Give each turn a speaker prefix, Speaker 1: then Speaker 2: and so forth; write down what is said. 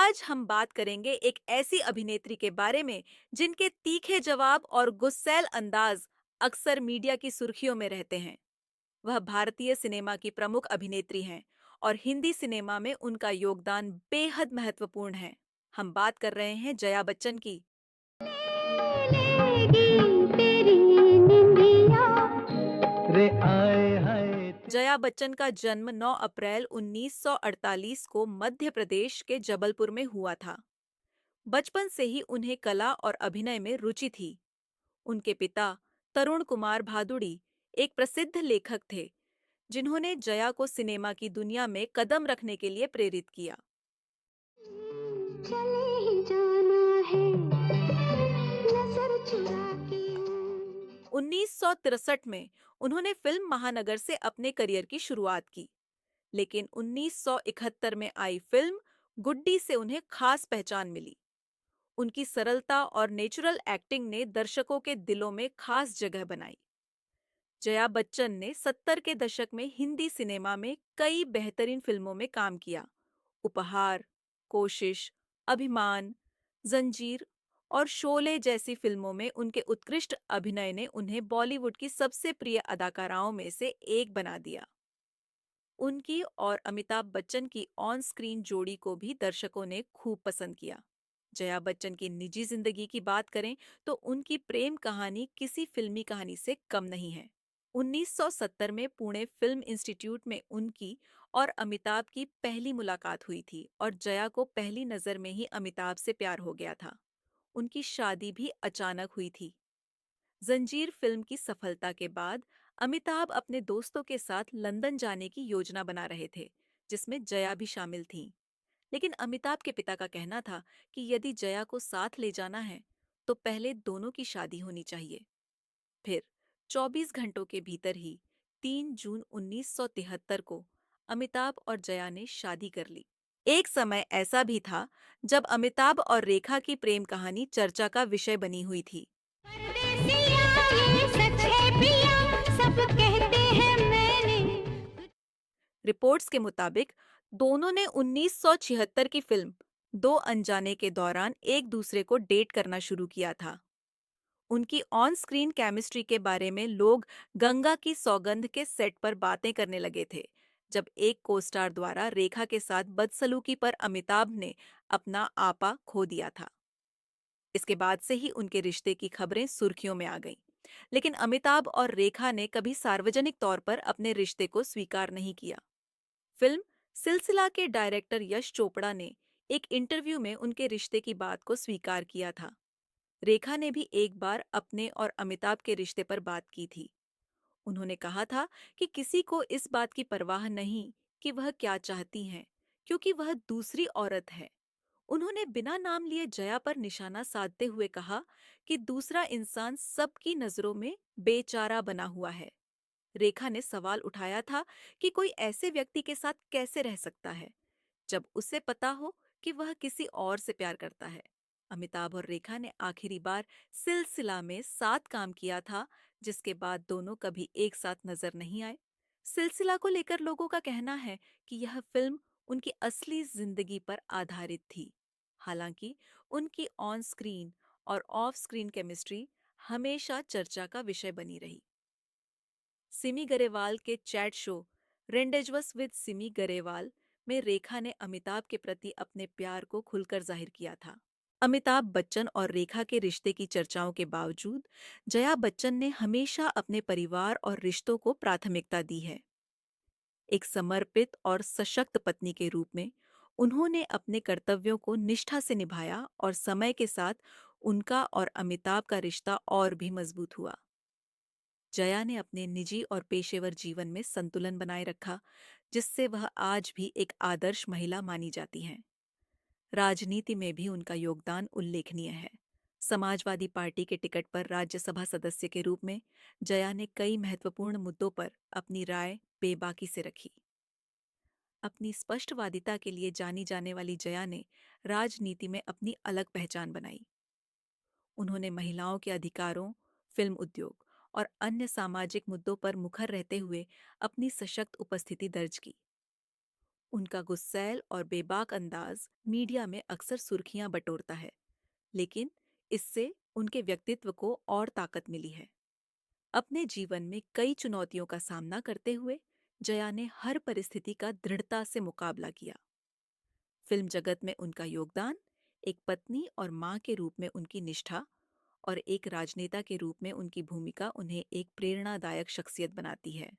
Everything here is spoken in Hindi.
Speaker 1: आज हम बात करेंगे एक ऐसी अभिनेत्री के बारे में जिनके तीखे जवाब और गुस्सैल अंदाज अक्सर मीडिया की सुर्खियों में रहते हैं। वह भारतीय सिनेमा की प्रमुख अभिनेत्री हैं और हिंदी सिनेमा में उनका योगदान बेहद महत्वपूर्ण है। हम बात कर रहे हैं जया बच्चन की।
Speaker 2: लेगी तेरी निंदिया रे आए हाय।
Speaker 1: जया बच्चन का जन्म 9 अप्रैल 1948 को मध्य प्रदेश के जबलपुर में हुआ था। बचपन से ही उन्हें कला और अभिनय में रुचि थी। उनके पिता तरुण कुमार भादुड़ी एक प्रसिद्ध लेखक थे, जिन्होंने जया को सिनेमा की दुनिया में कदम रखने के लिए प्रेरित किया।
Speaker 2: चले ही जाना है नजर चुरा के।
Speaker 1: 1963 में उन्होंने फिल्म महानगर से अपने करियर की शुरुआत की, लेकिन 1971 में आई फिल्म गुड्डी से उन्हें खास पहचान मिली। उनकी सरलता और नेचुरल एक्टिंग ने दर्शकों के दिलों में खास जगह बनाई। जया बच्चन ने 70 के दशक में हिंदी सिनेमा में कई बेहतरीन फिल्मों में काम किया। उपहार, कोशिश, अभिमान, जंजीर और शोले जैसी फिल्मों में उनके उत्कृष्ट अभिनय ने उन्हें बॉलीवुड की सबसे प्रिय अदाकाराओं में से एक बना दिया। उनकी और अमिताभ बच्चन की ऑन स्क्रीन जोड़ी को भी दर्शकों ने खूब पसंद किया। जया बच्चन की निजी जिंदगी की बात करें तो उनकी प्रेम कहानी किसी फिल्मी कहानी से कम नहीं है। 1970 में पुणे फिल्म इंस्टीट्यूट में उनकी और अमिताभ की पहली मुलाकात हुई थी और जया को पहली नजर में ही अमिताभ से प्यार हो गया था। उनकी शादी भी अचानक हुई थी। जंजीर फिल्म की सफलता के बाद अमिताभ अपने दोस्तों के साथ लंदन जाने की योजना बना रहे थे, जिसमें जया भी शामिल थीं। लेकिन अमिताभ के पिता का कहना था कि यदि जया को साथ ले जाना है, तो पहले दोनों की शादी होनी चाहिए। फिर 24 घंटों के भीतर ही 3 जून 1973 को अमिताभ और जया ने शादी कर ली। एक समय ऐसा भी था जब अमिताभ और रेखा की प्रेम कहानी चर्चा का विषय बनी हुई थी।
Speaker 2: परदेसिया ये सच है पिया सब कहते हैं मैंने।
Speaker 1: रिपोर्ट्स के मुताबिक दोनों ने 1976 की फिल्म दो अनजाने के दौरान एक दूसरे को डेट करना शुरू किया था। उनकी ऑन स्क्रीन केमिस्ट्री के बारे में लोग गंगा की सौगंध के सेट पर बातें करने लगे थे, जब एक कोस्टार द्वारा रेखा के साथ बदसलूकी पर अमिताभ ने अपना आपा खो दिया था। इसके बाद से ही उनके रिश्ते की खबरें सुर्खियों में आ गईं। लेकिन अमिताभ और रेखा ने कभी सार्वजनिक तौर पर अपने रिश्ते को स्वीकार नहीं किया। फिल्म सिलसिला के डायरेक्टर यश चोपड़ा ने एक इंटरव्यू में उनके रिश्ते की बात को स्वीकार किया था। रेखा ने भी एक बार अपने और अमिताभ के रिश्ते पर बात की थी। उन्होंने कहा था कि किसी को इस बात की परवाह नहीं कि वह क्या चाहती हैं, क्योंकि वह दूसरी औरत है। उन्होंने बिना नाम लिए जया पर निशाना साधते हुए कहा कि दूसरा इंसान सबकी नजरों में बेचारा बना हुआ है। रेखा ने सवाल उठाया था कि कोई ऐसे व्यक्ति के साथ कैसे रह सकता है जब उसे पता हो कि वह किसी और से प्यार करता है। अमिताभ और रेखा ने आखिरी बार सिलसिला में साथ काम किया था, जिसके बाद दोनों कभी एक साथ नजर नहीं आए। सिलसिला को लेकर लोगों का कहना है कि यह फिल्म उनकी असली जिंदगी पर आधारित थी। हालांकि उनकी ऑन स्क्रीन और ऑफ स्क्रीन केमिस्ट्री हमेशा चर्चा का विषय बनी रही। सिमी गरेवाल के chat show rendezvous with Simi Garewal में रेखा ने अमिताभ के प्रति अपने प्यार को खुलकर जाहिर किया था। अमिताभ बच्चन और रेखा के रिश्ते की चर्चाओं के बावजूद जया बच्चन ने हमेशा अपने परिवार और रिश्तों को प्राथमिकता दी है। एक समर्पित और सशक्त पत्नी के रूप में उन्होंने अपने कर्तव्यों को निष्ठा से निभाया और समय के साथ उनका और अमिताभ का रिश्ता और भी मजबूत हुआ। जया ने अपने निजी और पेशेवर जीवन में संतुलन बनाए रखा, जिससे वह आज भी एक आदर्श महिला मानी जाती हैं। राजनीति में भी उनका योगदान उल्लेखनीय है। समाजवादी पार्टी के टिकट पर राज्यसभा सदस्य के रूप में जया ने कई महत्वपूर्ण मुद्दों पर अपनी राय बेबाकी से रखी। अपनी स्पष्टवादिता के लिए जानी जाने वाली जया ने राजनीति में अपनी अलग पहचान बनाई। उन्होंने महिलाओं के अधिकारों, फिल्म उद्योग और अन्य सामाजिक मुद्दों पर मुखर रहते हुए अपनी सशक्त उपस्थिति दर्ज की। उनका गुस्सैल और बेबाक अंदाज मीडिया में अक्सर सुर्खियां बटोरता है, लेकिन इससे उनके व्यक्तित्व को और ताकत मिली है। अपने जीवन में कई चुनौतियों का सामना करते हुए जया ने हर परिस्थिति का दृढ़ता से मुकाबला किया। फिल्म जगत में उनका योगदान, एक पत्नी और मां के रूप में उनकी निष्ठा और एक राजनेता के रूप में उनकी भूमिका उन्हें एक प्रेरणादायक शख्सियत बनाती है।